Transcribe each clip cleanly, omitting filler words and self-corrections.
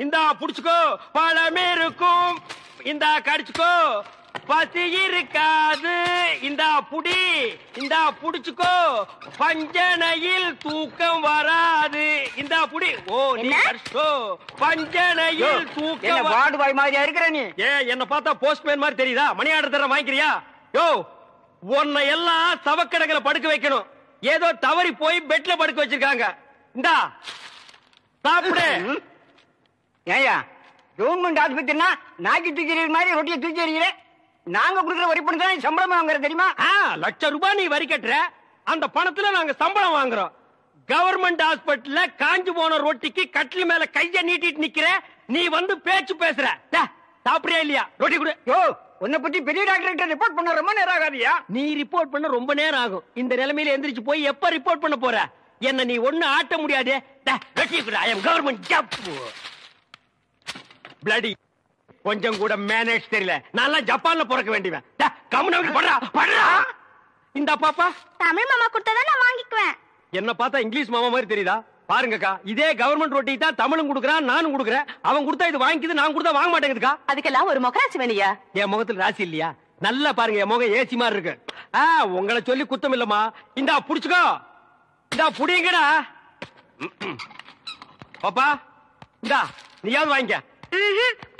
இந்தா புடிச்சுக்கோ, பழம் இருக்கும், இந்தா கடிச்சுக்கோ, பசி இருக்காது, இந்தா புடி, இந்தா புடிச்சுக்கோ, பஞ்சனையில் தூக்கம் வராது, இந்தா புடி. ஓ நீ கடிச்சோ, பஞ்சனையில் தூக்கம். வார்டு பாய் மாதிரியா இருக்கிற நீ? என்ன பார்த்தா போஸ்ட்மேன் மாதிரி தெரியுதா? மணி ஆர்டர் தர வாங்கிக்கிறியா? யோ, உன்னை எல்லாம் சவக்கடங்களை படுக்க வைக்கணும். ஏதோ தவறி போய் பெட்ல படுக்க வச்சிருக்காங்க. இந்தா சாப்பிடு. ஏயா கவர்மெண்ட் ஆஸ்பத்திரினா நாக்கி தூக்கி மாதிரி ரொட்டியை தூக்கி எறிகிற. நாங்க கொடுக்குற வரி பணம் தான் சம்பளம் வாங்குற தெரியுமா? ₹1,00,000 நீ வரி கட்டுற, அந்த பணத்துல நாங்க சம்பளம் வாங்குறோம். கவர்மெண்ட் ஹாஸ்பிட்டல்ல காஞ்சு போன ரொட்டிக்கு கட்டில் மேல கைய நீட்டிட்டு நிக்கிற, நீ வந்து பேச்சு பேசுற. சாப்பிடுறியா இல்லையா? ரொட்டி கொடு. யோ, உன்னை பத்தி பெரிய டாக்டர் ரிப்போர்ட் பண்ண ரொம்ப நேரம் ஆகாதியா? நீ ரிப்போர்ட் பண்ண ரொம்ப நேரம் ஆகும். இந்த நிலைமையில எந்திரிச்சு போய் எப்ப ரிப்போர்ட் பண்ண போற? என்ன நீ ஒண்ணு ஆட்ட முடியாது. பிளடி கொஞ்சம் கூட மேனேஜ் தெரியல. நான் ஜப்பான்ல பிறக்க வேண்டியவன். இந்த பாப்பா தமிழ் மாமா கொடுத்தா நான் வாங்கிக்குவேன். என்ன பார்த்தா இங்கிலீஷ் மாமா மாதிரி தெரியுதா? பாருங்கக்கா, இதே கவர்மெண்ட் ரொட்டி தான் தமிழும் கொடுக்குறான், நானும் கொடுக்குறேன். அவன் கொடுத்தா இது வாங்கிக்குது, நான் கொடுத்தா வாங்க மாட்டேங்குதுக்கா. அதுக்கெல்லாம் ஒரு முகராசி வேணியா? என் முகத்துல ராசி இல்லையா? நல்லா பாருங்க, என் முகம் ஏசி மாதிரி இருக்கு. உங்களை சொல்லி குத்தம் இல்லம்மா. இந்தா புடிச்சுக்கோ, இந்தா புடிங்கடா பாப்பா. இந்தா நீயாவது வாங்கிக்க.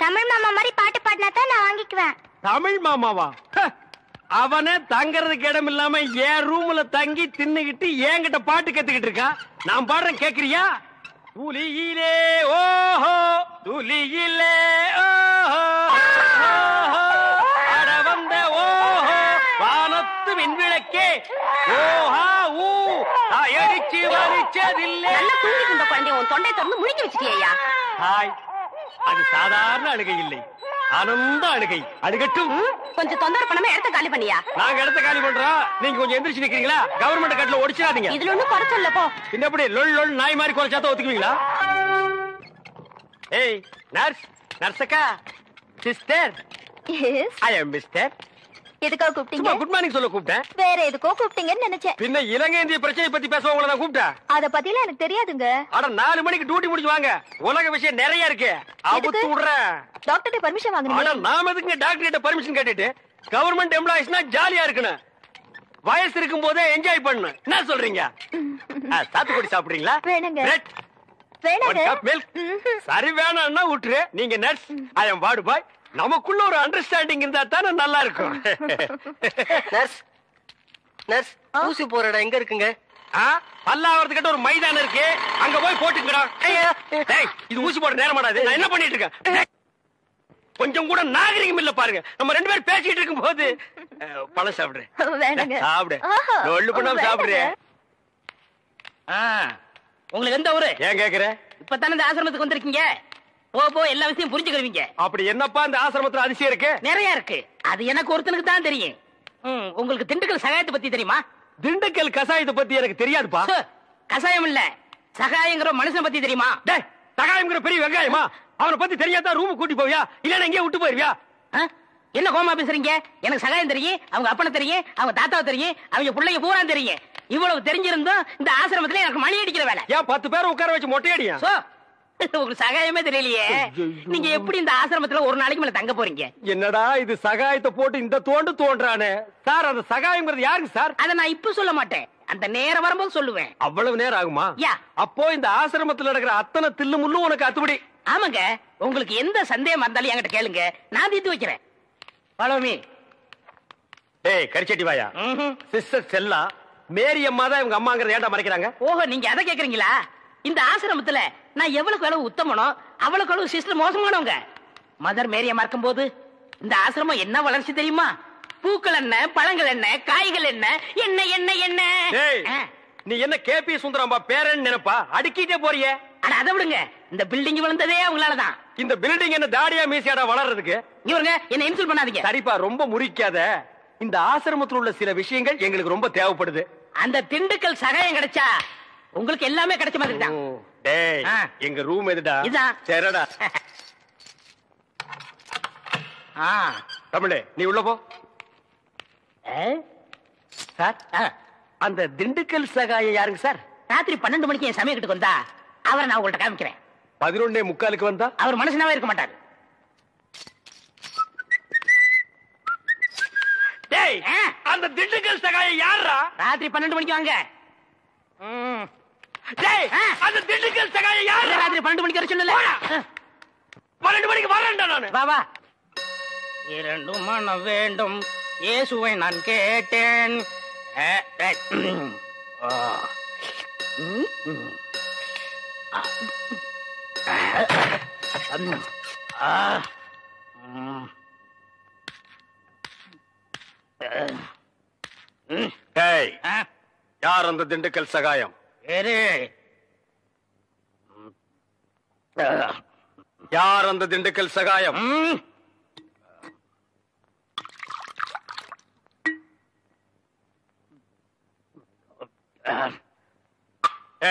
தமிழ் மாமா மாதிரி பாட்டு பாடினா தான் நான் வாங்கிக்குவேன். தமிழ் மாமாவா? அவனே தங்கறதுக்கு இடம் இல்லாம என் ரூம்ல தங்கி தின்னுகிட்டு என்கிட்ட பாட்டு கத்துக்கிட்டு இருக்கான். நான் பாடுறேன், கேக்குறியா? துளியிலே ஓஹோ, துளியிலே ஓஹோ, அட வந்த ஓஹோ, வானத்து விண்விளக்கே ஓஹா ஊ, அடிச்சு வலிச்சதில்லை. நல்லா தூங்கிட்டு இருந்த குழந்தைய உன் தொண்டை திறந்து முழிக்க வச்சிட்டியா? ஹாய், அது சாதாரண அழுகை இல்லை, ஆனந்த அழுகை. அழுகட்டும். கொஞ்சம் தொந்தரவு பண்ணாம இடத்த காலி பண்ணியா? நாங்க இடத்த காலி பண்றோம், நீங்க கொஞ்சம் எந்திரிச்சு நிக்கிறீங்களா? கவர்மெண்ட் கட்டல ஒடிச்சிடாதீங்க. இதுல ஒண்ணும் குறைச்சல போ. இந்த எப்படி லொல் லொல் நாய் மாதிரி குறைச்சாத ஒத்துக்குவீங்களா? ஏய் நர்ஸ், நர்ஸக்கா, சிஸ்டர். எஸ், ஐ அம் மிஸ்டர். எதுக்கோ கூப்பிட்டீங்க? குட் மார்னிங் சொல்ல கூப்பிட்டேன். வேற எதுக்கோ கூப்பிட்டீங்கன்னு நினைச்சேன். பின்ன இலங்கை இந்திய பிரச்சனை பத்தி பேச உங்களை நான் கூப்பிட்டேன். அத பத்திலாம் எனக்கு தெரியாதுங்க. அட 4 மணிக்கு டியூட்டி முடிச்சு வாங்க, உலக விஷயம் நிறைய இருக்கு. அவுத்து விடுறேன். டாக்டர் பர்மிஷன் வாங்கணும். அட நாம எதுக்கு டாக்டர் கிட்ட பர்மிஷன் கேட்டுட்டு? கவர்மெண்ட் எம்ப்ளாயிஸ்னா ஜாலியா இருக்கணும், வயசு இருக்கும் போதே என்ஜாய் பண்ணணும். என்ன சொல்றீங்க? சாத்துக்குடி சாப்பிடுறீங்களா? வேணுங்க. பிரெட் வேணுங்க. மில்க். சரி வேணாம்னா விட்டுரு. நீங்க நர்ஸ், ஐ அம் வார்டு பாய். நமக்குள்ள ஒரு அண்டர்ஸ்டாண்டிங் இருந்தா தானே நல்லா இருக்கும். நர்ஸ், நர்ஸ், ஊசி போற இடம் எங்க இருக்குங்க? பல்லாவரத்துக்கிட்ட ஒரு மைதானம் இருக்கு, அங்க போய் போட்டுக்கடா. இது ஊசி போட நேரம் ஆடாது. நான் என்ன பண்ணிட்டு இருக்கேன்? கொஞ்சம் கூட நாகரிகம் இல்ல பாருங்க. நம்ம 2 பேரும் பேசிட்டு இருக்கும் போது பழம் சாப்பிடுறேன். சாப்பிடு, ஒண்ணு பண்ணாம சாப்பிடுறேன். உங்களுக்கு எந்த ஊரு? ஏன் கேக்குற? இப்பதானே இந்த ஆசிரமத்துக்கு வந்திருக்கீங்க, போ எல்லா விஷயம் புரிஞ்சுக்கிறீங்க. அப்படி என்னப்பா இந்த ஆசிரமத்துல அதிசயம் இருக்கு? நிறைய இருக்கு, அது எனக்கு ஒருத்தனுக்கு தான் தெரியும். உங்களுக்கு திண்டுக்கல் சகாயத்தை பத்தி தெரியுமா? திண்டுக்கல் கசாயத்தை பத்தி எனக்கு தெரியாதுப்பா. கசாயம் இல்ல, சகாயங்கிற மனுஷனை பத்தி தெரியுமா? சகாயம்ங்கிற பெரிய வெங்காயமா? அவனை பத்தி தெரியாதா ரூம் கூட்டி போவியா, இல்லன்னா எங்கேயே விட்டு போயிருவியா? என்ன கோமா பேசுறீங்க? எனக்கு சகாயம் தெரியும், அவங்க அப்பனை தெரியும், அவங்க தாத்தாவை தெரியும், அவங்க பிள்ளைங்க பூரா தெரியும். இவ்வளவு தெரிஞ்சிருந்தும் இந்த ஆசிரமத்துல எனக்கு மணி அடிக்கிற வேலை. ஏன் 10 பேரை உட்கார வச்சு மொட்டையடியா? உங்களுக்கு சகாயமே தெரியலையே. நீங்க எப்படி இந்த ஆசிரமத்துல ஒரு நாளைக்கு மேல தங்க போறீங்க? என்னடா இது சகாயத்தை போட்டு இந்த தோன்றானே சார். அந்த சகாயம்ங்கிறது யாருக்கு சார்? அதை நான் இப்ப சொல்ல மாட்டேன், அந்த நேரம் வரும்போது சொல்லுவேன். அவ்வளவு நேரம் ஆகுமா? அப்போ இந்த ஆசிரமத்துல நடக்கிற அத்தனை தில்லு முள்ளும் உனக்கு அத்துபடி? ஆமாங்க, உங்களுக்கு எந்த சந்தேகம் இருந்தாலும் என்கிட்ட கேளுங்க, நான் தீர்த்து வைக்கிறேன். Follow me. ஏய் கரிச்சட்டி வாயா. சிஸ்டர் செல்லா, மேரி அம்மா தான் இவங்க அம்மாங்கறத ஏன்டா மறைக்கிறாங்க? ஓஹோ, நீங்க அத கேக்குறீங்களா? இந்த ஆசிரமத்துல நான் எவ்வளவுக்கு அளவு உத்தமனோ அவ்வளவுக்கு அளவு சிஸ்டர் மோசமானவங்க. மதர் மேரி அம்மா இருக்கும்போது இந்த ஆசிரமம் என்ன வளர்ச்சி தெரியுமா? பூக்கள் என்ன, பழங்கள் என்ன, காய்கள் என்ன, என்ன என்ன என்ன. நீ என்ன கேபி சுந்தரம்பா பேரன் நினைப்பா? அடிக்கிட்டே போறியே. அட அதை விடுங்க, இந்த பில்டிங் விழுந்ததே அவங்களாலதான். இந்த பில்டிங் என்ன தாடியா மீசியாடா வளர்றதுக்கு? இவருங்க என்ன இன்சல்ட் பண்ணாதீங்க. சரிப்பா, ரொம்ப முறிக்காத. இந்த ஆசிரமத்தில் உள்ள சில விஷயங்கள் எங்களுக்கு ரொம்ப தேவைப்படுது. அந்த திண்டுக்கல் சகாயம் கிடைச்சா உங்களுக்கு எல்லாமே கிடைச்ச மாதிரி தான். டேய், எங்க ரூம் எதுடா? இதான். சரிடா. தமிழே, நீ உள்ள போ. சார், அந்த திண்டுக்கல் சகாயம் யாருங்க சார்? ராத்திரி 12 மணிக்கு என் சமயத்துக்கு வந்தா அவரை நான் உங்கள்ட்ட காமிக்கிறேன். 11:45 வந்தா அவர் மனுஷனாவே இருக்க மாட்டாரு. டேய், அந்த திண்டுக்கல் சகாயம் யாரா? ராத்திரி 12 மணிக்கு வாங்க. டேய், அந்த திண்டுக்கல் சகாயம் யாரா? ராத்திரி 12 மணிக்கு வர சொல்லல. 12 மணிக்கு வரேன்டா நானு. வா வா. 2 மனம் வேண்டும் இயேசுவை நான் கேட்டேன். டேய், யார் அந்த திண்டுக்கல் சகாயம்? யார் அந்த திண்டுக்கல் சகாயம்?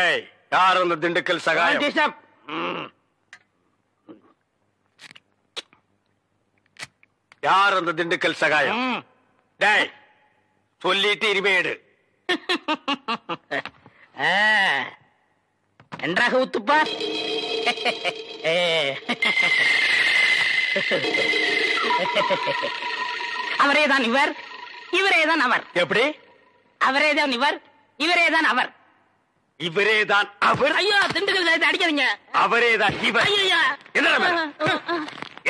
ஏய், யார் அந்த திண்டுக்கல் சகாயம்? யார் அந்த திண்டுக்கல் சகாயம்? டேய், சொல்லிட்டு இனிமேடு. நன்றாக ஊத்துப்பா. அவரேதான் இவர், இவரேதான் அவர். எப்படி? அவரேதான் இவர், இவரேதான் அவர். இவரேதான் அவர்? ஐயோ, திண்டுக்கல் சகாயத்தை அடிக்காதீங்க. அவரேதான் இவர். ஐயா, என்ன?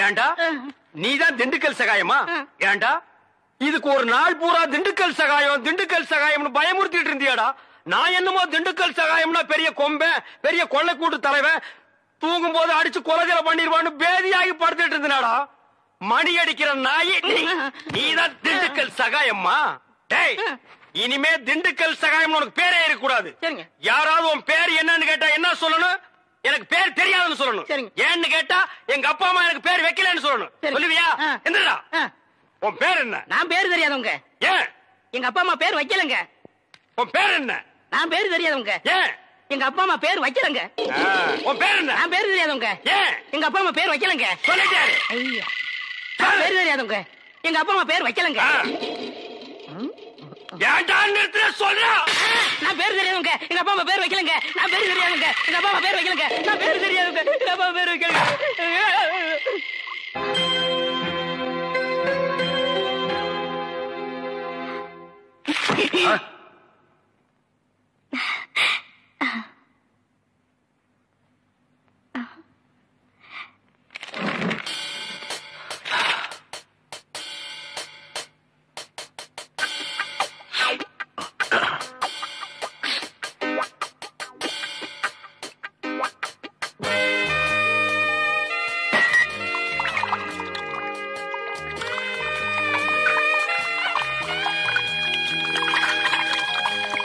ஏண்டா, நீதான் திண்டுக்கல் சகாயமா? ஏண்டா, இதுக்கு ஒரு நாள் பூரா திண்டுக்கல் சகாயம் திண்டுக்கல் சகாயம்னு பயமுறுத்திட்டு இருந்தியாடா. நான் என்னமோ திண்டுக்கல் சகாயம்னா பெரிய கொம்பன், பெரிய கொள்ளைக்கூட்டு தலைவன், தூங்கும் போது அடிச்சு கொலைகளை பண்ணிடுவான்னு பேதியாகி படுத்துட்டு இருந்தாடா. மணி அடிக்கிற நாய் நீதான் திண்டுக்கல் சகாயம்மா? டேய், இனிமே திண்டுக்கல் சகாயம் உனக்கு பேரே இருக்கக்கூடாது. யாராவது உன் பேர் என்னன்னு கேட்டா என்ன சொல்லணும்? எனக்கு பேர் தெரியாதுன்னு சொல்லணும். ஏன்னு கேட்டா எங்க அப்பா அம்மா எனக்கு பேர் வைக்கலன்னு சொல்லணும். சொல்லுவியா? என்னடா உன் பேர் என்ன? நான் பேர் தெரியாதவங்க. ஏன்? எங்க அப்பா அம்மா பேர் வைக்கலங்க. உன் பேர் என்ன? நான் பேர் தெரியாதவங்க. ஏன்? எங்க அப்பா அம்மா பேர் வைக்கலங்க. உன் பேர் என்ன? நான் பேர் தெரியாதவங்க. ஏன்? எங்க அப்பா அம்மா பேர் வைக்கலங்க. சொல்லிட்டாரு. ஐயா, நான் பேர் தெரியாதவங்க. எங்க அப்பா அம்மா பேர் வைக்கலங்க. ஏன்டா நிறுத்துற சொல்றா? நான் பேர் தெரியாதவங்க. எங்க அப்பா அம்மா பேர் வைக்கலங்க. நான் பேர் தெரியாதவங்க. எங்க அப்பா அம்மா பேர் வைக்கலங்க. நான் பேர் தெரியாதவங்க. எங்க அப்பா அம்மா பேர் வைக்கலங்க.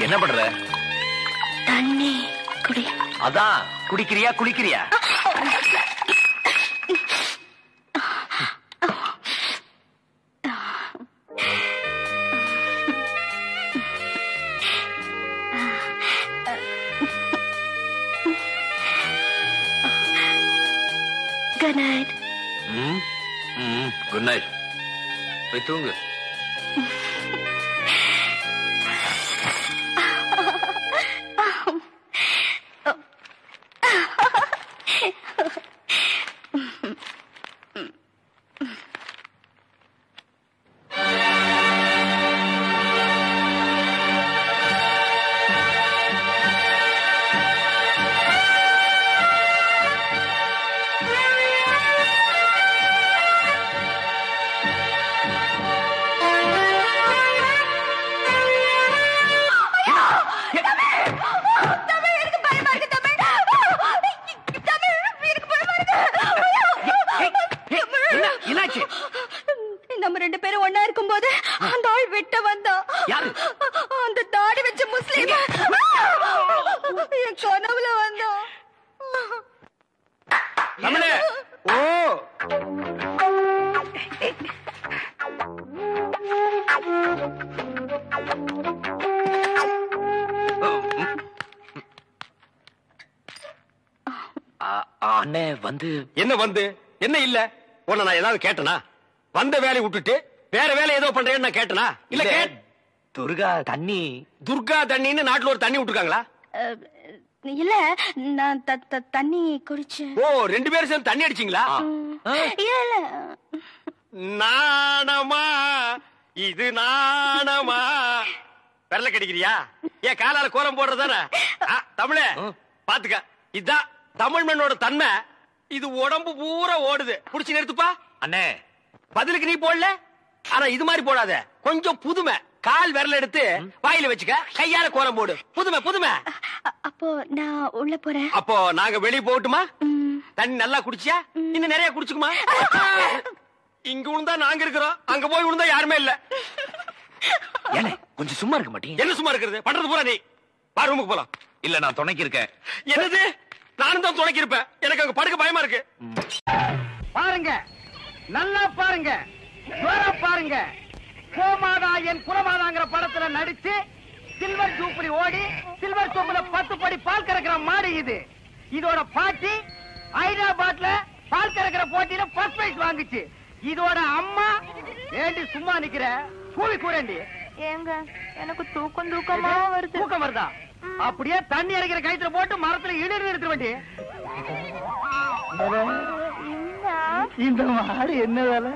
என்ன பண்ற? தண்ணி குடி. அதான் குடிக்கிறியா குளிக்கிறியா? Good night. Good night. போய் தூங்கு. நம்ம ரெண்டு பேரும் ஒன்னா இருக்கும் போது அந்த ஆள் வெட்ட வந்தான். அந்த தாடி வச்ச முஸ்லீம் என் கனவுல வந்தான். ஓ, அண்ணே வந்து என்ன வந்து என்ன இல்ல? உன்னை நான் ஏதாவது கேட்டனா? வந்த வேலையை விட்டுட்டு வேற வேலை ஏதோ பண்றேன்னு நான் கேட்டனா? இல்ல துர்கா தண்ணி. துர்கா தண்ணின்னு நாட்டுல ஒரு தண்ணி விட்டுருக்காங்களா? இல்ல நான் தண்ணி குடிச்சேன். ஓ 2 பேரும் சேர்ந்து தண்ணி அடிச்சீங்களா? இல்ல நாணமா இது நாணமா விரல கடிக்கிறியா? ஏன் காலால கோலம் போடுறதானே? தமிழே பாத்துக்க, இதுதான் தமிழ் மண்ணோட தன்மை. இது உடம்பு பூரா ஓடுது. புடிச்சு நிறுத்துப்பா. அண்ணே பதிலுக்கு நீ போடல, ஆனா இது மாதிரி போடாத. கொஞ்சம் புதுமை. கால் விரல எடுத்து வாயில வச்சுக்க, கையால கோலம் போடு. புதுமை புதுமை. அப்போ நான் உள்ள போறேன். அப்போ நாங்க வெளிய போகட்டுமா? தண்ணி நல்லா குடிச்சியா? இன்னும் நிறைய குடிச்சுக்குமா? இங்க விழுந்தா நாங்க இருக்கிறோம், அங்க போய் விழுந்தா யாருமே இல்ல. ஏனே கொஞ்சம் சும்மா இருக்க மாட்டீங்க? என்ன சும்மா இருக்கிறது? பண்றது பூரா நீ. வா ரூமுக்கு போலாம். இல்ல நான் துணைக்கு இருக்கேன். என்னது? நானும் தான் துணைக்கு இருப்பேன். எனக்கு அங்க படுக்க பயமா இருக்கு. பாருங்க, நல்லா பாருங்க, ஜோரா பாருங்க. கோமாதா என் குலமாதாங்கிற படத்துல நடிச்சு சில்வர் ஜூப்ளி ஓடி சில்வர் சோப்புல 10 படி பால் கறக்கிற மாடு இது. இதோட பாட்டி ஹைதராபாத்ல பால் கறக்கிற போட்டியில ஃபர்ஸ்ட் பிரைஸ் வாங்குச்சு. இதோட அம்மா ஏண்டி சும்மா நிக்கிற? கூவி கூறேண்டி. ஏங்க எனக்கு தூக்கமா வருது. தூக்கம் வருதா? அப்படியே தண்ணி இறக்கிற கயித்துல போட்டு மரத்துல இழுத்து நிறுத்த வேண்டி. இந்த மாடு என்ன வேலை?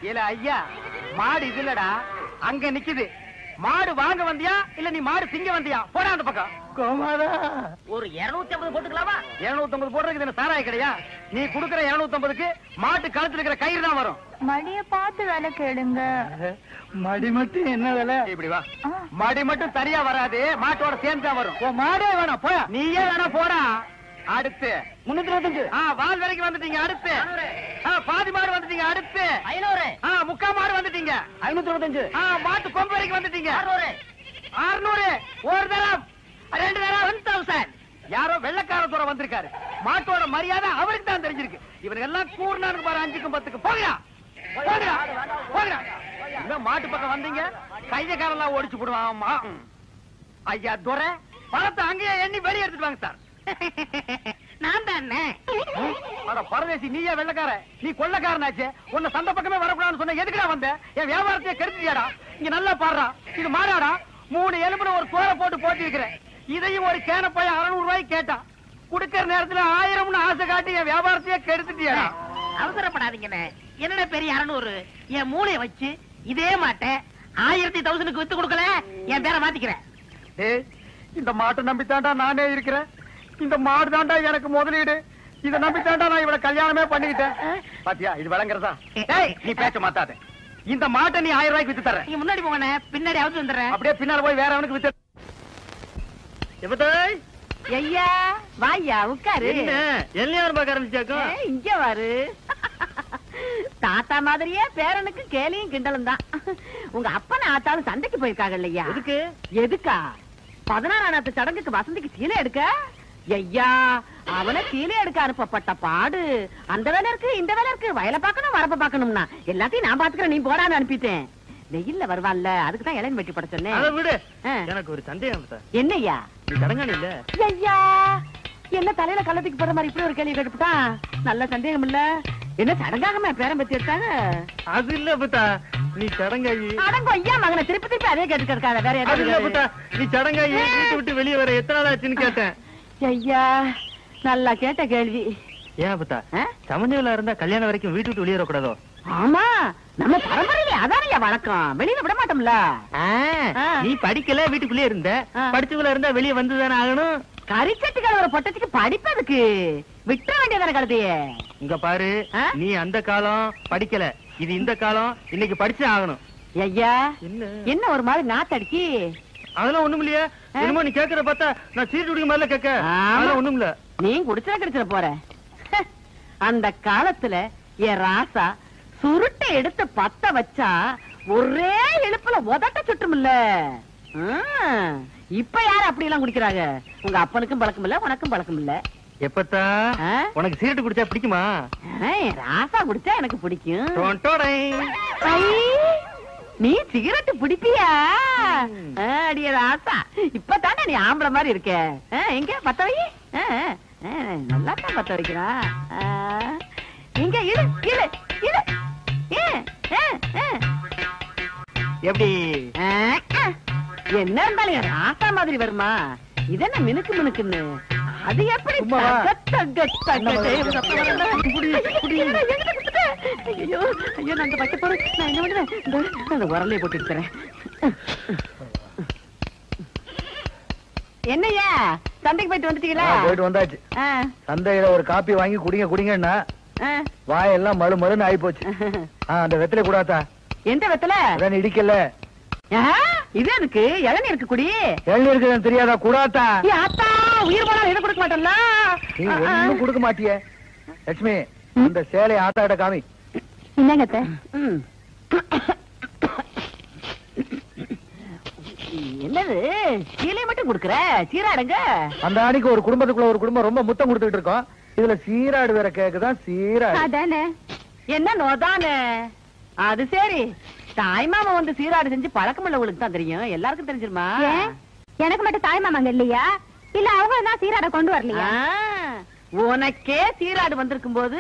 இல்ல ஐயா, மாடு இது இல்லடா, அங்க நிக்குது. மாடு வாங்க வந்தியா இல்ல நீ மாடு திங்க வந்தியா? போடா அந்த பக்கம். கோமாதா ஒரு 250 போட்டுக்கலாமா? 250 போடுறதுக்கு என்ன சாராய கிடையா? நீ குடுக்கற 250க்கு மாட்டு கழுத்துல இருக்கிற கயிறு தான் வரும். மடிய பார்த்து வேலை கேளுங்க. மடி மட்டும் என்ன வேலை? இப்படி வா. மடி மட்டும் சரியா வராது, மாட்டோட சேர்ந்து தான் வரும். மாடே வேணாம், போயா. நீயே வேணா போடா. அடுத்து 325. வால் வரைக்கும் வந்துட்டீங்க. அடுத்து பாதி மாடு வந்துட்டீங்க. அடுத்து 500. முக்கா மாடு வந்துட்டீங்க. 525. மாட்டு கொம்பு வரைக்கும் வந்துட்டீங்க. 600. ஒரு தரம், 2 தரம் 1000. யாரோ வெள்ளக்கார தூரம் வந்திருக்காரு. மாட்டோட மரியாதை அவருக்கு தான் தெரிஞ்சிருக்கு. இவனுக்கு எல்லாம் கூர்னாருக்கு பாரு 5க்கும் 10க்கும். போகிறா போகிறா போகிறா. இந்த மாட்டு பக்கம் வந்தீங்க, கைய காலெல்லாம் ஓடிச்சு போடுவான். ஐயா துரை, பணத்தை அங்கேயே எண்ணி வெளியே எடுத்துட்டு வாங்க சார். நான் தானே. பரதேசி, நீயே வெள்ளக்கார, நீ கொள்ளக்காரனாச்சு. உன்னை சந்த பக்கமே வரக்கூடாதுன்னு சொன்ன. எதுக்குடா வந்த? என் வியாபாரத்தையே கெடுத்துட்டியாடா. இங்க நல்லா பாடுறா, இது மாடாடா. 3 எலும்புல ஒரு தோலை போட்டு போட்டி இருக்கிறேன். இதையும் ஒரு கேன போய் 600 ரூபாய்க்கு கேட்டான். குடுக்கற நேரத்துல 1000ன்னு ஆசை காட்டி என் வியாபாரத்தையே கெடுத்துட்டியாடா. அவசரப்படாதீங்கண்ணே. என்னடா பெரிய 600? என் மூளைய வச்சு இதே மாட்டேன் 1000க்கு வித்து கொடுக்கல, என் பேரை மாத்திக்கிறேன். இந்த மாட்டை நம்பித்தாண்டா நானே இருக்கிறேன். இந்த மாடு தாண்டா எனக்கு முதலீடு. இதை நம்பித்தாண்டா நான் இவளை கல்யாணமே பண்ணிக்கிட்டேன். பாத்தியா, இது விளங்குறதா? நீ பேச்ச மாத்தாத. இந்த மாட்டை நீ 1000 ரூபாய்க்கு வித்து தர. நீ முன்னாடி போங்கண்ணே, பின்னாடி அவுத்து வந்துடுறேன். அப்படியே பின்னால போய் வேற அவனுக்கு வித்து. ஐயா வாயா உட்காரு. எல்லையார் பார்க்க ஆரம்பிச்சாக்கும். இங்க வாரு. தாத்தா மாதிரியே பேரனுக்கு கேலியும் கிண்டலும் தான். உங்க அப்பனை ஆத்தாலும் சண்டைக்கு போயிருக்காங்க இல்லையா? எதுக்கு? எதுக்கா? 16ஆம் சடங்குக்கு வசந்திக்கு சீலை எடுக்க. ஐயா, அவனை சீலை எடுக்க அனுப்பப்பட்ட பாடு. அந்த வேலை இருக்கு, இந்த வேலை இருக்கு, வயலை பார்க்கணும், வரப்ப பார்க்கணும்னா எல்லாத்தையும் நான் பாத்துக்கிறேன், நீ போடான்னு அனுப்பிட்டேன். வெயில்ல வருவான்ல, அதுக்குதான் இளன் வெட்டி பட சொன்னேன். அதை விடு. எனக்கு ஒரு சந்தேகம். என்னய்யா? நீ தடங்கானி இல்ல? ஐயா, என்ன தலையில கள்ளத்துக்கு போற மாதிரி இப்படி ஒரு கேள்வி கேட்டுட்டா? நல்ல சந்தேகம் இல்ல. என்ன சடங்காகமா பேரம் பத்தி எடுத்தாங்க? அது இல்ல புத்தா, நீ சடங்காயி. அடங்க ஐயா மகனை திருப்பி திருப்பி அதே கேட்டு கிடக்காத. வேற அது இல்ல புத்தா, ஏதாவது? நீ சடங்காயி வீட்டு விட்டு வெளியே வர எத்தனை நாள் ஆச்சுன்னு கேட்டேன். ஐயா, நல்லா கேட்ட கேள்வி. ஏன் புத்தா, சமஞ்சல இருந்தா கல்யாணம் வரைக்கும் வீட்டு விட்டு வெளியே வரக்கூடாதோ? ஆமா, நம்ம பரம்பரையில அதானயா வழக்கம். வெளியில விட மாட்டோம்ல. நீ படிக்கல, வீட்டுக்குள்ளே இருந்த. படிச்சுக்குள்ள இருந்தா வெளியே வந்துதானே ஆகணும். கரிச்சட்டுக்கார ஒரு பொட்டச்சுக்கு படிப்பதுக்கு விட்ட வேண்டியதான கருதையே. இங்க பாரு, நீ அந்த காலம் படிக்கல, இது இந்த காலம். இன்னைக்கு படிச்சு ஆகணும். ஐயா, என்ன ஒரு மாதிரி நாத்தடிக்கி? அதெல்லாம் ஒண்ணும் இல்லையா? என்னமோ நீ கேக்குற பார்த்தா நான் சீட்டு குடிக்க மாதிரில கேட்க. அதெல்லாம் ஒண்ணும் இல்ல. நீ குடிச்சா கிடைச்சிட போற. அந்த காலத்துல என் ராசா சுருட்டை எடுத்து பத்த வச்சா ஒரே இழுப்புல உதட்ட சுட்டுமில்ல. இப்ப யாரு அப்படி எல்லாம் குடிக்கிறாங்க? உங்க அப்பனுக்கும் பழக்கம் இல்ல, உனக்கும் பழக்கம் இல்ல. எப்பத்தா உனக்கு சீரட்டு குடிச்சா பிடிக்குமா? ராசா குடிச்சா எனக்கு பிடிக்கும். ஐ, நீ சிகரெட்டு பிடிப்பியா? அடிய ராசா, இப்பதானே நீ ஆம்பளை மாதிரி இருக்க. எங்க பத்த வை. நல்லா தான் பத்த வைக்கிறா. இங்க இழு இழு இழு. எப்படி? என்ன இருந்தாலும் ராசா மாதிரி வருமா? இதென்ன மினுக்கு மினுக்குன்னு அது எப்படி ஐயோ ஐயோ நான் வைக்க போறேன். நான் என்ன பண்ணுவேன், உரலையை போட்டு தரேன். என்னையா சந்தைக்கு போயிட்டு வந்துட்டீங்களா? போயிட்டு வந்தாச்சு. சந்தையில ஒரு காப்பி வாங்கி குடிங்க குடிங்கன்னா வாயெல்லாம் மழு மழுன்னு ஆயி போச்சு. அந்த வெத்தலை கூடாதா? எந்த வெத்தலை? அதான் இடிக்கல. இது எனக்கு இளநீ இருக்கு குடி. இளநீ இருக்குன்னு தெரியாதா? கூடாதா? ஆத்தா உயிர் போனா எதை கொடுக்க மாட்டேன்ல. நீ ஒண்ணும் கொடுக்க மாட்டிய. லட்சுமி இந்த சேலை ஆத்தாட காமி. என்னங்க என்னது சீலை மட்டும் குடுக்கற? சீராடுங்க. அந்த அன்னைக்கு ஒரு குடும்பத்துக்குள்ள ஒரு குடும்பம் ரொம்ப முத்தம் கொடுத்துட்டு இருக்கோம். இதுல சீராடு வேற கேக்குதான். சீராடு அதானே. என்ன நோதானே? அது சரி. தாய்மாமா வந்து சீராடு செஞ்சு பழக்கம் உள்ளவங்களுக்கு தான் தெரியும். எல்லாருக்கும் தெரிஞ்சிருமா? எனக்கு மட்டும் தாய்மாமாங்க இல்லையா? இல்ல அவங்க தான் சீராட கொண்டு வரலையா? உனக்கே சீராடு வந்திருக்கும் போது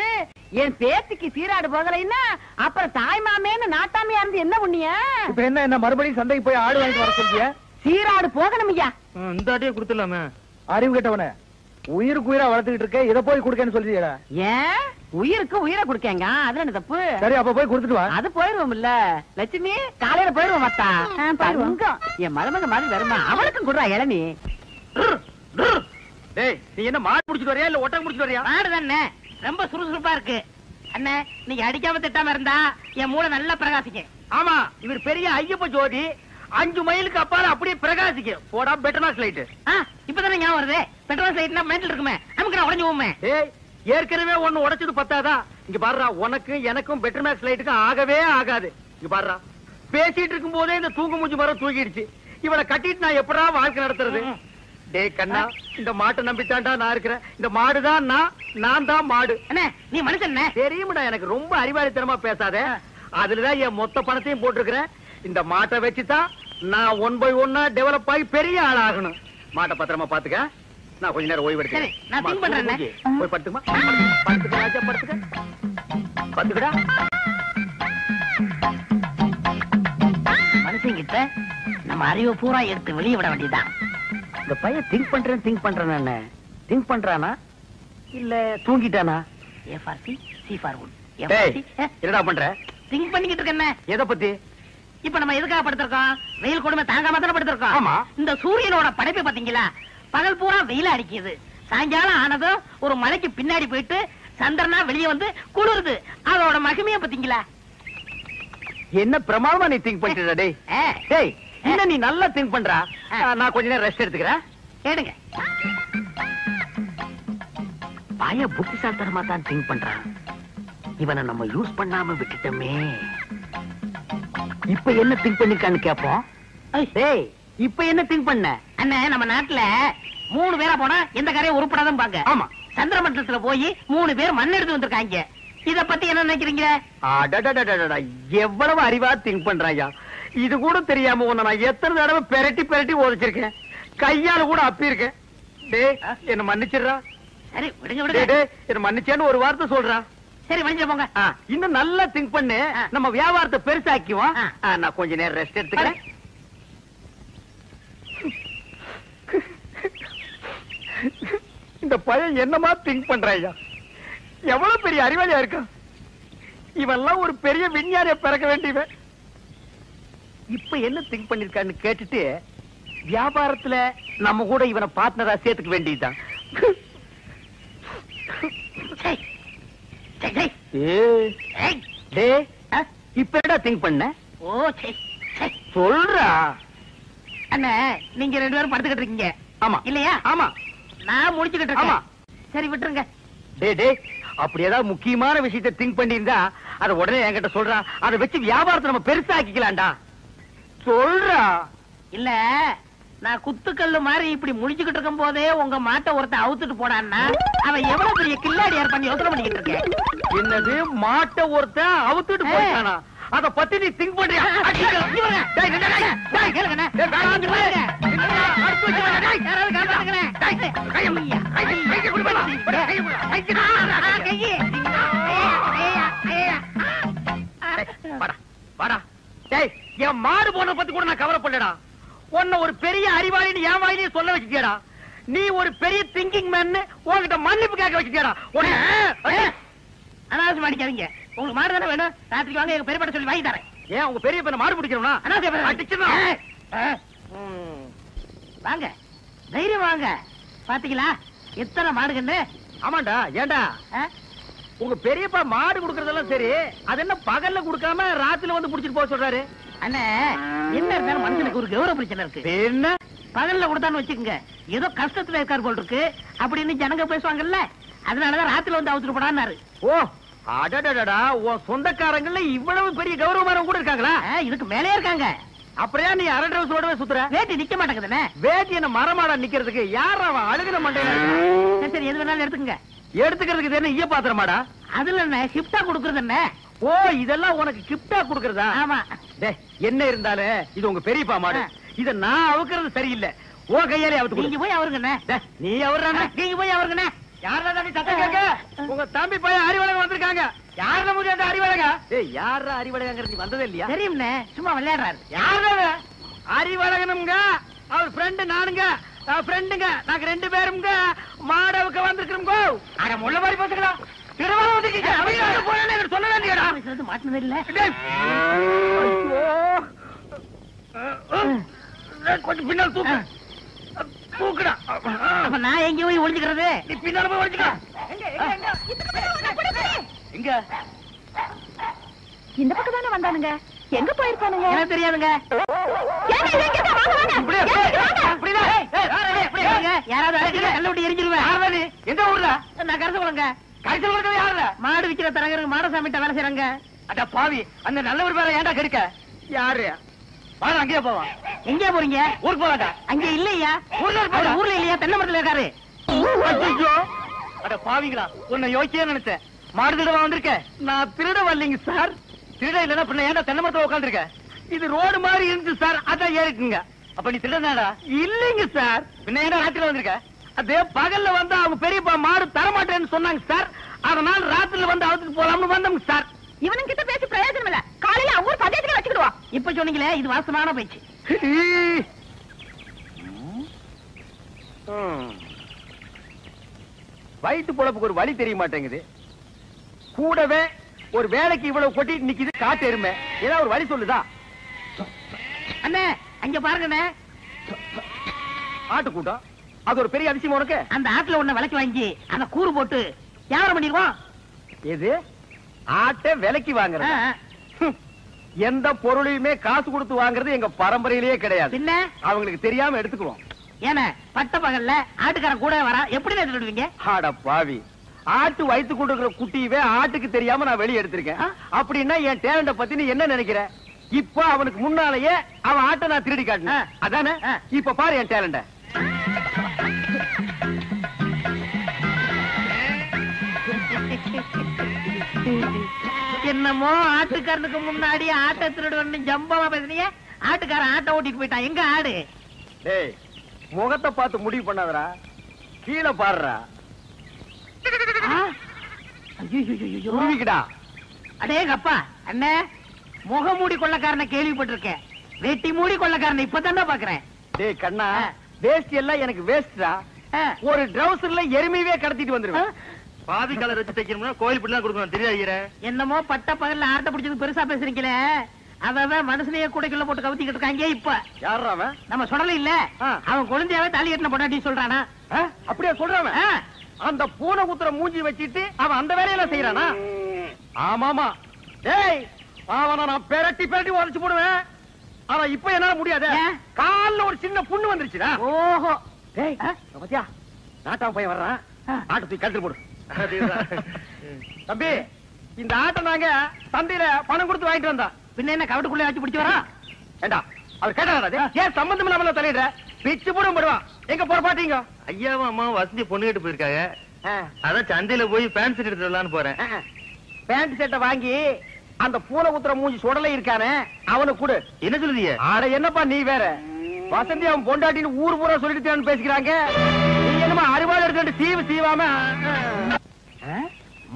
என் பேத்திக்கு சீராடு போகலைன்னா அப்புறம் தாய்மாமேன்னு நாட்டாமையா இருந்து என்ன புண்ணிய? இப்ப என்ன மறுபடியும் சந்தைக்கு போய் ஆடு வாங்கிட்டு வர சொல்றிய? சீராடு போகணும் ஐயா. இந்த ஆட்டையே கொடுத்துடலாமே. அறிவு கேட்டவன உயிருக்கு உயிரா வளர்த்துக்கிட்டு இருக்க, இதை போய் கொடுக்கன்னு சொல்றீங்களா? ஏன் உயிருக்கு உயிரை கொடுக்கங்க, அதுல என்ன தப்பு? சரி அப்ப போய் கொடுத்துட்டு வா. அது போயிருவோம் இல்ல லட்சுமி, காலையில போயிருவோம். மத்தா என் மருமக மாதிரி வருமா? அவளுக்கும் கொடுறா இளநீ. டேய் நீ என்ன மாடு புடிச்சிட்டு வரியா இல்ல ஒட்டகம் புடிச்சிட்டு வரியா? மாடு தானே, ரொம்ப சுறுசுறுப்பா இருக்கு. அண்ணே நீங்க அடிக்காம திட்டாம இருந்தா என் மூளை நல்லா பிரகாசிக்கும். ஆமா, இவர் பெரிய ஐயப்ப ஜோதி. 5 மைலுக்கு அப்பால அப்படியே பிரகாசிக்கும். போடா பெட்டர்னாஸ் லைட். இப்பதானே ஞாபகம் வருது. பெட்ரோல் லைட்னா மென்டல் இருக்குமே, நமக்கு நான் உடைஞ்சு போமே. ஏய் ஏற்கனவே ஒண்ணு உடைச்சது பத்தாதா? இங்க பாருடா, உனக்கு எனக்கும் பெட்டர்னாஸ் லைட்டுக்கும் ஆகவே ஆகாது. இங்க பாருடா, பேசிட்டு இருக்கும் போதே இந்த தூங்கு மூஞ்சி மரம் தூக்கிடுச்சு. இவளை கட்டிட்டு நான் எப்படா வாழ்க்கை நடத்துறது? டேய் கண்ணா, இந்த மாட்டை நம்பித்தாண்டா நான் இருக்கிறேன். இந்த மாடுதான் நான் தான் மாடு. அண்ணே நீ மனுஷன் தெரியுமாடா, எனக்கு ரொம்ப அறிவாளித்தனமா பேசாத. அதுலதான் என் மொத்த பணத்தையும் போட்டிருக்கிறேன். இந்த மாட்டை வச்சுதான் நான் 1 by 1 டெவலப் ஆகி பெரிய ஆள் ஆகணும். மாட்டை பத்திரமா பாத்துக்க. நான் கொஞ்ச நேரம் ஓய்வு எடுக்கிறேன். நான் திங்க் பண்றேன். போய் படுத்துமா, படுத்துக்கடா. மனுஷங்கிட்ட நம்ம அறிவை பூரா எடுத்து வெளியே விட வேண்டியதுதான். இந்த பையன் திங்க் பண்றேன் திங்க் பண்றானா இல்ல தூங்கிட்டானா? A for C, C for wood. என்னடா பண்ற? திங்க் பண்ணிக்கிட்டு இருக்கேன். எதை பத்தி? இப்ப நம்ம எதுக்காக படுத்திருக்கோம்? வெயில் கொடுமை தாங்காம தானே படுத்திருக்கோம். ஆமா. இந்த சூரியனோட படைப்பு பாத்தீங்களா? பகல் பூரா வெயில் அடிக்குது, சாயங்காலம் ஆனதும் ஒரு மலைக்கு பின்னாடி போயிட்டு சந்திரனா வெளியே வந்து குளிருது. அதோட மகிமைய பாத்தீங்களா? என்ன பிரமாதமா நீ திங்க் பண்ணிட்டு டேய். டேய் என்ன நீ நல்லா திங்க் பண்றா. நான் கொஞ்ச நேரம் ரெஸ்ட் எடுத்துக்கிறேன். கேடுங்க. பய புத்திசாலித்தனமா தான் திங்க் பண்றான். இவனை நம்ம யூஸ் பண்ணாம விட்டுட்டோமே. இப்ப என்ன திங்க் பண்ணிருக்கான்னு கேப்போம். டேய் இப்ப என்ன திங்க் பண்ண? அண்ணே நம்ம நாட்டுல 3 பேரா போனா எந்த காரையும் உருப்படாதான் பாங்க. ஆமா. சந்திர மண்டலத்துல போய் 3 பேர் மண் எடுத்து வந்திருக்காங்க. இத பத்தி என்ன நினைக்கிறீங்க? எவ்வளவு அறிவா திங்க் பண்றாயா. இது கூட தெரியாம உன்னை நான் எத்தனை தடவை பெரட்டி உதச்சிருக்கேன். கையால கூட அப்பி இருக்கேன். டேய் என்ன மன்னிச்சிடுறா. சரி விடுங்க. என்ன மன்னிச்சேன்னு ஒரு வார்த்தை சொல்றா. சரி மன்னிச்சு போங்க. இன்னும் நல்லா திங்க் பண்ணு. நம்ம வியாபாரத்தை பெருசாக்குவோம். நான் கொஞ்ச நேரம் ரெஸ்ட் எடுத்துக்கிறேன். இந்த பையன் என்னமா திங்க் பண்றாயா. எவ்வளவு பெரிய அறிவாளியா இருக்கான். இவெல்லாம் ஒரு பெரிய விஞ்ஞானிய பிறக்க வேண்டியவன். இப்ப என்ன திங்க் பண்ணிருக்கான்னு கேட்டுட்டு வியாபாரத்துல நம்ம கூட இவனை பார்ட்னரா சேர்த்துக்க வேண்டியதுதான். இப்ப என்ன திங்க் பண்ண? சொல்றா. அண்ணா நீங்க 2 பேரும் படுத்துக்கிட்டு இருக்கீங்க. ஆமா இல்லையா? ஆமா. நான் முடிச்சுக்கிட்டு ஆமா. இருக்கேன். சரி விட்டுருங்க. டேய் அப்படி ஏதாவது முக்கியமான விஷயத்தை திங்க் பண்ணியிருந்தா அதை உடனே என்கிட்ட சொல்றா. அதை வச்சு வியாபாரத்தை நம்ம பெருசாக்கிக்கலாம்டா. சொல்றா. இல்ல நான் குத்துக்கல்லு மாதிரி இப்படி முடிச்சுக்கிட்டு இருக்கும் போதே உங்க மாட்டை ஒருத்தன் அவுத்துட்டு போனான்னா அவன் எவ்வளவு பெரிய கில்லாடியார் பண்ணி யோசனை பண்ணிக்கிட்டு இருக்கேன். என்னது மாட்டை ஒருத்தன் அவுத்துட்டு போயிட்டானா? அத பத்தி நீ திங்க் பண்றியா? என் மாடு போன பத்தி கூட நான் கவலைப்படலடா. உன்ன ஒரு பெரிய அறிவாளின்னு என் வாயிலே சொல்ல வச்சுட்டியடா. நீ ஒரு பெரிய திங்கிங் மேன் உன்கிட்ட மன்னிப்பு கேட்க வச்சுட்டியாடா அனாவசியம் அடிக்காதீங்க. உங்களுக்கு மாடு தானே வேணும், ராத்திரிக்கு வாங்க எங்க பெரியப்பட்ட சொல்லி வாங்கி தரேன். ஏன் உங்க பெரிய பையனை மாடு பிடிக்கிறோம்னா வாங்க தைரியம் வாங்க. பாத்தீங்களா எத்தனை மாடுகன்னு? ஆமாண்டா. ஏண்டா உங்க பெரியப்பா மாடு குடுக்கறதெல்லாம் சரி, அது என்ன பகல்ல குடுக்காம ராத்திரில வந்து புடிச்சிட்டு போக சொல்றாரு? அண்ணே என்ன இருந்தாலும் மனுஷனுக்கு ஒரு கௌரவ பிரச்சனை இருக்கு. என்ன பகல்ல கொடுத்தான்னு வச்சுக்கோங்க, ஏதோ கஷ்டத்துல இருக்காரு போல் இருக்கு அப்படின்னு ஜனங்க பேசுவாங்கல்ல, அதனாலதான் ராத்திரில வந்து அவுத்துட்டு போடான்னாரு. ஓ அடடடடா, உன் சொந்தக்காரங்கள்ல இவ்வளவு பெரிய கௌரவமானவங்க கூட இருக்காங்களா? இதுக்கு மேலே இருக்காங்க. அப்படியே நீ அரை டிரவுஸோடவே சுத்துற? வேட்டி நிக்க மாட்டேங்குதுனே. வேட்டி என்ன மரமாடா நிக்கிறதுக்கு? யார் அவன் அழுகின மண்டையில? சரி எது வேணாலும் எடுத்துக்கங்க. எடுத்துக்கிறதுக்கு என்ன ஈய பாத்திரமாடா? அதுல என்ன கிப்டா குடுக்கறது என்ன? ஓ இதெல்லாம் உனக்கு கிப்டா குடுக்கறதா? ஆமா. என்ன இருந்தாலும் இது உங்க பெரியப்பா மாடு, இத நான் அவுக்கிறது சரியில்லை. ஓ கையாலே அவுத்து நீங்க போய் அவருங்கண்ணே. நீ அவர்றானே, நீங்க போய் அவருங்கண்ணே. யாரா தம்பி சத்தம் கேட்க? உங்க தம்பி பையன் அறிவழகம் வந்திருக்காங்க. யாரா முடியாத அறிவழகா? ஏய் யாரா அறிவழகங்கிறது வந்ததே இல்லையா? தெரியும்னே, சும்மா விளையாடுறாரு. யாரா அறிவழகனுங்க? அவர் ஃப்ரெண்ட் நானுங்க, ஃப்ரெண்டுங்க. நாங்க ரெண்டு பேருங்க மாடவுக்கு வந்திருக்கிறோம். அட முள்ள மாதிரி பேசுங்களா? திருவாரூர் வந்துட்டீங்க. அவங்க போறேன்னு எனக்கு சொல்ல வேண்டியடா. இது மாட்டனது இல்ல. கொஞ்சம் பின்னால் தூக்கு. தூக்குடா. அப்ப நான் எங்க போய் ஒளிஞ்சுக்கிறது? நீ பின்னால போய் ஒளிஞ்சுக்க. எங்க இந்த பக்கம் தானே வந்தானுங்க, எங்க போயிருப்பானுங்க? எனக்கு தெரியாதுங்க. யாராவது எரிஞ்சிருவேன். எந்த ஊர்ல? நான் கரசு போலங்க. கரசு போலங்க. யாருல? மாடு விக்கிற தரகருக்கு மாடசாமிட்ட வேலை செய்யறாங்க. அட பாவி, அந்த நல்லவர் பேரை ஏன்டா கெடுக்க? யாரு? வாங்க அங்கேயே போவோம். எங்கே போறீங்க? ஊருக்கு போறாங்க. அங்க இல்லையா? ஊர்ல இல்லையா? தென்னை மரத்துல இருக்காரு. அட பாவிங்களா, உன்னை யோசிச்சே நினைச்சேன். மாடு திருட வந்திருக்க. நான் திருட வரலைங்க சார். திருட இல்லன்னா பின்ன ஏன்டா தென்னை மரத்துல உட்காந்துருக்க? இது ரோடு மாதிரி இருந்துச்சு சார், அதான் ஏறிக்குங்க. அப்ப நீ திருடனாடா? இல்லைங்க சார். பின்ன ஏன்டா ராத்திரில வந்திருக்க? அதே பகல்ல வந்து அவங்க பெரியப்பா மாடு தரமாட்டேன்னு சொன்னாங்க சார், அதனால ராத்திரில வந்து அவத்துக்கு போலாம்னு வந்தோங்க சார். இவனுங்க கிட்ட பேசி பிரயோஜனம் இல்ல, காலையில அவங்க பதேசத்துல வச்சுக்கிடுவோம். இப்ப சொன்னீங்களே, இது வாசமான பேச்சு. வயிற்று பொழப்புக்கு ஒரு வழி தெரிய மாட்டேங்குது. கூடவே ஒரு வேலைக்கு இவ்வளவு கொட்டிட்டு நிக்குது காட்டு எருமை. ஏதாவது ஒரு வழி சொல்லுதா? அண்ணே அங்க பாருங்கண்ணே, ஆட்டு கூட்டம். அது ஒரு பெரிய அதிசயம் உனக்கு. அந்த ஆட்டுல ஒண்ணு விலைக்கு வாங்கி அந்த கூறு போட்டு வியாபாரம் பண்ணிடுவோம். எது? ஆட்டை விலைக்கு வாங்குறது? எந்த பொருளையுமே காசு கொடுத்து வாங்குறது எங்க பரம்பரையிலேயே கிடையாது. என்ன அவங்களுக்கு தெரியாம எடுத்துக்குவோம். ஏன்னா பட்ட பகல்ல ஆட்டுக்காரன் கூட வரா, எப்படி எடுத்துடுவீங்க? ஆட பாவி, ஆட்டு வயிற்று கொண்டு குட்டியவே ஆட்டுக்கு தெரியாம நான் வெளியே எடுத்திருக்கேன். அப்படின்னா என் டேலண்ட பத்தி நீ என்ன நினைக்கிற? இப்ப அவனுக்கு முன்னாலேயே அவன் ஆட்டை நான் திருடி காட்டினேன், அதானே? இப்ப பாரு என் டேலண்ட. என்னமோ ஆட்டுக்காரனுக்கு முன்னாடி ஆட்டை திருடுவன்னு ஜம்பமா பேசுனீங்க. ஆட்டுக்காரன் ஆட்டை ஓட்டிட்டு போயிட்டான். எங்க ஆடு? டேய் முகத்தை பார்த்து முடிவு பண்ணாதடா, கீழே பாருடா. அடே கப்பா அண்ணே, முக மூடி கொள்ளக்காரனை கேள்விப்பட்டிருக்கேன், வெட்டி மூடி கொள்ளக்காரனை இப்பதான் பாக்குறேன். டேய் கண்ணா, வேஸ்ட் எல்லாம் எனக்கு வேஸ்டா. ஒரு ட்ரவுசர்ல எருமையே கடத்திட்டு வந்துருவேன். பாதி கலர் வச்சு தைக்கணும்னா கோயில் பிடிலாம் கொடுக்கணும் தெரியாது. என்னமோ பட்ட பகல்ல ஆட்டை பிடிச்சது பெருசா பேசுறீங்களே, அவன் மனுஷனையே கூடைக்குள்ள போட்டு கவுத்திக்கிட்டு இருக்காங்க. இப்ப யாரு அவன்? நம்ம சொல்லல இல்ல, அவன் குழந்தையாவே தாலி கட்டின பொண்டாட்டி சொல்றானா? அப்படியே சொல்றான். அந்த பூனை குத்துற மூஞ்சி வச்சிட்டு அவன் அந்த வேலையில செய்யறானா? ஆமாமா. டேய் அவனை நான் பெரட்டி பெரட்டி உடைச்சு போடுவேன். ஆனா இப்ப என்னால முடியாது, கால்ல ஒரு சின்ன புண்ணு வந்துருச்சுடா. ஓஹோ. டேய் பாத்தியா, நாட்டாம பையன் வர்றான், ஆட்டை தூக்கி கழுத்து போடு. தம்பி இந்த ஆட்டை நாங்க சந்தையில பணம் கொடுத்து வாங்கிட்டு வந்தா, பின்ன என்ன கவட்டுக்குள்ளே வச்சு பிடிச்சு வரா? ஏண்டா அவர் கேட்டாரா? ஏன் சம்பந்தம் இல்லாம தலையிடுற? பிச்சு போடும் படுவான். எங்க போற பாத்தீங்க? ஐயாவும் அம்மாவும் வசதி பொண்ணு கேட்டு போயிருக்காங்க, அதான் சந்தையில போய் பேண்ட் செட் எடுத்து வரலான்னு போறேன். பேண்ட் செட்டை வாங்கி அந்த பூனை குத்துற மூஞ்சி சுடலை இருக்கானே அவனுக்கு கொடு. என்ன சொல்லுதீங்க? ஆட என்னப்பா நீ வேற, வசந்தி அவன் பொண்டாட்டின்னு ஊர் பூரா சொல்லிட்டு பேசிக்கிறாங்க. நீ என்னமா அறுவாள் எடுத்து சீவு சீவாம.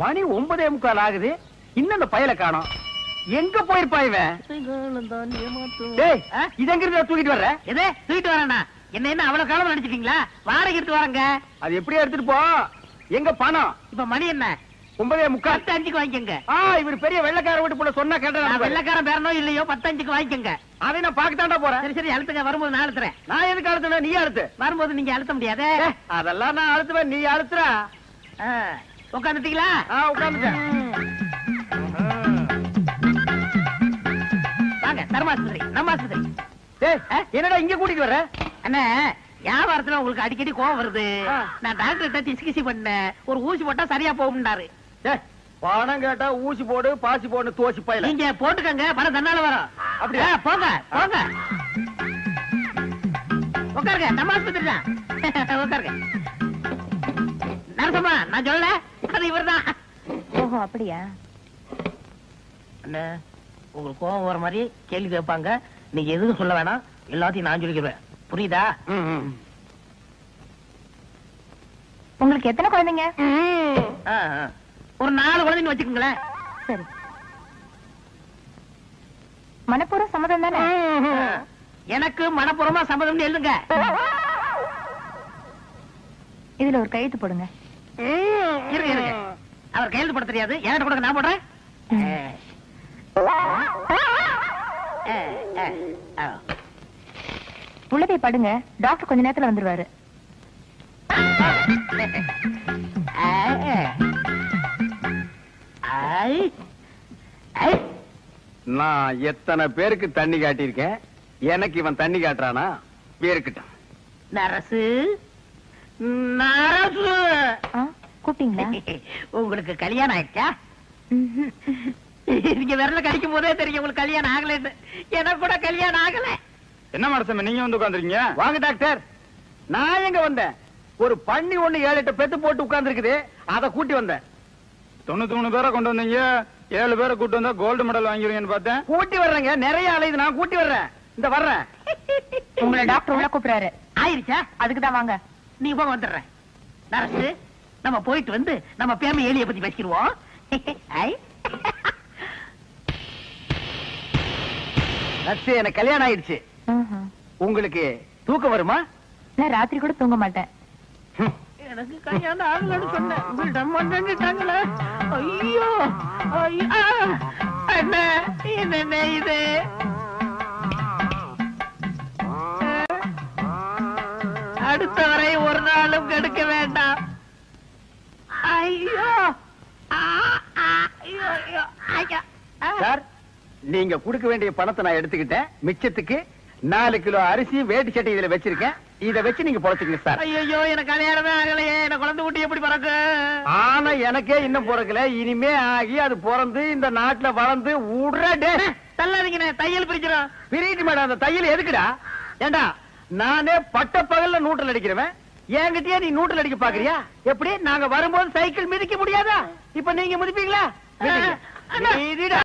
மணி 9:45 ஆகுது, இன்னும் அந்த பயலை காணோம். எங்க போயிருப்பா இவன்? இது எங்க இருந்து தூக்கிட்டு வர்ற? எதே தூக்கிட்டு வரேன்னா என்ன அவ்வளவு காலம் நடிச்சிட்டீங்களா? வாடகை எடுத்து வாங்க. அது எப்படியா எடுத்துட்டு போ. எங்க பணம்? இப்ப மணி என்ன? 9:45. 10:05 வாங்கிக்கங்க. இவர் பெரிய வெள்ளக்கார வீட்டு போல சொன்னா கேட்டா வெள்ளக்காரன் பேரனோ இல்லையோ 10:05 வாங்கிக்கங்க. அதை நான் பாக்கத்தாண்டா போறேன். சரி சரி அழுத்துங்க. வரும்போது நான் அழுத்துறேன். நான் எதுக்கு அழுத்துன? நீ அழுத்து. வரும்போது நீங்க அழுத்த முடியாது. அதெல்லாம் நான் அழுத்துவேன், நீ அழுத்துற. உட்காந்துட்டீங்களா? உட்காந்துட்டேன். வாங்க தர்மாஸ்பத்திரி, நம்ம ஆஸ்பத்திரி. என்னடா இங்க கூட்டிட்டு வர? அண்ணா வியாபாரத்துல உங்களுக்கு அடிக்கடி கோவம் வருது. நான் டாக்டர்கிட்ட டிஸ்கசி பண்ணேன். ஒரு ஊசி போட்டா சரியா போகும்னாரு. பணம் கேட்டா ஊசி போடு பாசி போடு தோசி பையல. நீங்க போட்டுக்கங்க, பணம் தன்னால வரும். அப்படியா? போங்க போங்க. உட்காருங்க, நம்ம ஆஸ்பத்திரி தான். உட்காருங்க. நரசம்மா, நான் சொல்லல, அது இவர்தான். ஓஹோ அப்படியா? அண்ணா உங்களுக்கு கோவம் வர மாதிரி கேள்வி கேட்பாங்க. நீங்க எதுவும் சொல்ல வேணாம், எல்லாத்தையும் நான் சொல்லிக்கிறேன். புரியுதா? உங்களுக்கு எத்தனை குழந்தைங்க? ஒரு 4 குழந்தைங்க வச்சுக்கோங்களேன். சரி. மனப்பூர்வ சம்மதம் தானே? எனக்கு மனப்பூர்வமா சம்மதம் எழுதுங்க. இதுல ஒரு கையெழுத்து போடுங்க. இருங்க இருங்க, அவர் கையெழுத்து போட தெரியாது. என்கிட்ட கொடுங்க, நான் போடுறேன். உள்ள போய் படுங்க, டாக்டர் கொஞ்ச நேரத்துல வந்துருவாரு. நான் எத்தனை பேருக்கு தண்ணி காட்டியிருக்கேன், எனக்கு இவன் தண்ணி காட்டுறானா? வேறுக்கிட்டான். நரசு நரசு, கூப்பிட்டீங்களா? உங்களுக்கு கல்யாணம் ஆயிடுச்சா? நீங்க விரல கடிக்கும் போதே தெரியும் உங்களுக்கு கல்யாணம் ஆகலன்னு. எனக்கு கூட கல்யாணம் ஆகல. என்ன மனசம் நீங்க வந்து உட்கார்ந்துருக்கீங்க? வாங்க டாக்டர். நான் எங்க வந்தேன்? ஒரு பண்ணி ஒண்ணு 7-8 பெத்து போட்டு உட்கார்ந்து இருக்குது, அதை கூட்டி வந்தேன். 93 பேரை கொண்டு வந்தீங்க, 7 பேரை கூட்டு வந்தா கோல்டு மெடல் வாங்கிருவீங்கன்னு பார்த்தேன். கூட்டி வர்றேங்க, நிறைய அலையுது, நான் கூட்டி வர்றேன். இந்த வர்றேன். உங்களை டாக்டர் உள்ள கூப்பிடுறாரு. ஆயிருச்சா? அதுக்குதான் வாங்க. நீ போக வந்துடுறேன். நரசு, நம்ம போயிட்டு வந்து நம்ம பேம எலிய பத்தி பேசிடுவோம். நர்ஸ், எனக்கு கல்யாணம் ஆயிடுச்சு. உங்களுக்கு தூக்கம் வருமா? நான் ராத்திரி கூட தூங்க மாட்டேன். எனக்கு கல்யாணம் ஆகலன்னு சொன்னேன். ஐயோ என்ன இது? அடுத்தவரை ஒரு நாளும் கெடுக்க வேண்டாம். ஐயோ சார், நீங்க கொடுக்க வேண்டிய பணத்தை நான் எடுத்துக்கிட்டேன். மிச்சத்துக்கு 4 கிலோ அரிசி வேட்டி சட்டை இதுல வச்சிருக்கேன். இத வச்சு நீங்க பொழைச்சுங்க சார். ஐயோ, எனக்கு கல்யாணமே ஆகலையே. எனக்கு குழந்தை குட்டி எப்படி பிறக்கு? ஆனா எனக்கே இன்னும் பிறக்கல. இனிமே ஆகி அது பிறந்து இந்த நாட்டுல வளர்ந்து உடனே தள்ளாதீங்க, தையல் பிரிக்கிறோம். பிரிட்டு மேடம். அந்த தையல் எதுக்குடா? ஏண்டா, நானே பட்ட பகல்ல நூற்றல் அடிக்கிறவன், என்கிட்டயே நீ நூற்றல் அடிக்க பாக்குறியா? எப்படி? நாங்க வரும்போது சைக்கிள் மிதிக்க முடியாதா? இப்ப நீங்க மிதிப்பீங்களா?